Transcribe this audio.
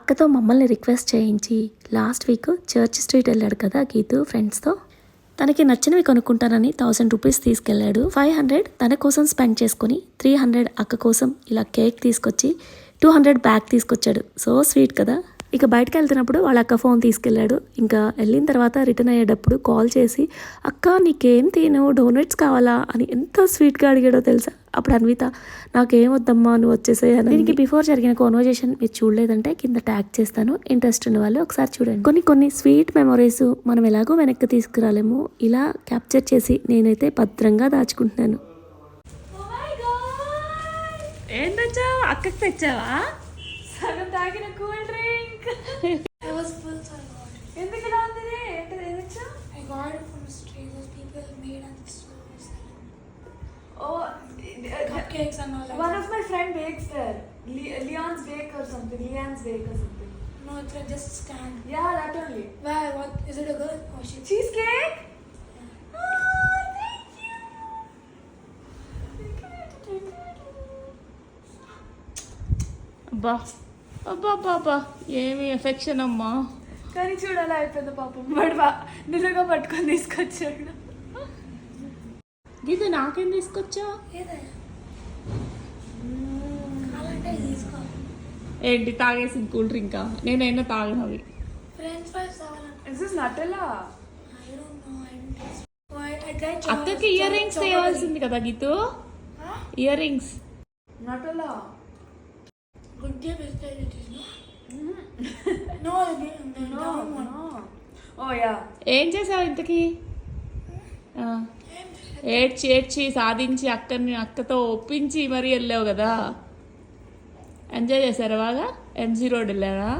అక్కతో మమ్మల్ని రిక్వెస్ట్ చేయించి లాస్ట్ వీక్ చర్చ్ స్ట్రీట్ వెళ్ళాడు కదా గీతు ఫ్రెండ్స్తో. తనకి నచ్చినవి కొనుక్కుంటానని 1000 రూపీస్ తీసుకెళ్ళాడు. 500 తన కోసం స్పెండ్ చేసుకుని 300 అక్క కోసం ఇలా కేక్ తీసుకొచ్చి 200 బ్యాగ్ తీసుకొచ్చాడు. సో స్వీట్ కదా. ఇక బయటకు వెళ్తున్నప్పుడు వాళ్ళ అక్క ఫోన్ తీసుకెళ్ళాడు. ఇంకా వెళ్ళిన తర్వాత రిటర్న్ అయ్యేటప్పుడు కాల్ చేసి అక్క నీకేం తిను డోనట్స్ కావాలా అని ఎంత స్వీట్గా అడిగాడో తెలుసా. అప్పుడు అన్విత నాకేం వద్దమ్మా నువ్వు వచ్చేసేయాలి. దీనికి బిఫోర్ జరిగిన కాన్వర్జేషన్ మీరు చూడలేదంటే కింద ట్యాగ్ చేస్తాను, ఇంట్రెస్ట్ ఉన్న వాళ్ళు ఒకసారి చూడండి. కొన్ని స్వీట్ మెమొరీస్ మనం ఎలాగో వెనక్కి తీసుకురాలేము, ఇలా క్యాప్చర్ చేసి నేనైతే భద్రంగా దాచుకుంటున్నాను. ఏం తెచ్చావా? అక్కకి తెచ్చావా? సగం తాగిన కూల్ డ్రింక్. ఎందుకు ఇలా ఉంది? ఏంటది? ఏం తెచ్చావు? I got it from a street. Those people made and Oh, cupcakes and all that. one of my friend bakes there. Leon's Bake or something. Leon's Bake or something. No, it's like just stand. Yeah, that only. Where? What? Is it a girl? Oh, she. Cheesecake? Yeah. Oh, thank you. అబ్బా అబ్బా అబ్బా ఏమి affection అమ్మా. కానీ చూడాలి అయిపోయింది పాపం. వాడు నిలుగా పట్టుకొని తీసుకొచ్చాడు. గీత నాకేం తీసుకొచ్చా? ఏంటి తాగేసింది కూల్ డ్రింకా? నేనైనా తాగినవి. French fries కావాలంటే. Is this Nutella? I don't know. I didn't taste. I tried. అక్కకి ఇయర్ రింగ్స్ తేవాల్సింది కదా Geethu. Ear rings. Nutella. Good day, biscuit it is, no? No, the down one. Oh yeah. ఏం చేసావు ఇంతకీ? ఏడ్చి సాధించి అక్కతో ఒప్పించి మరీ వెళ్ళావు కదా. ఎంజాయ్ చేశారా బాగా? ఎంజీ రోడ్ వెళ్ళారా?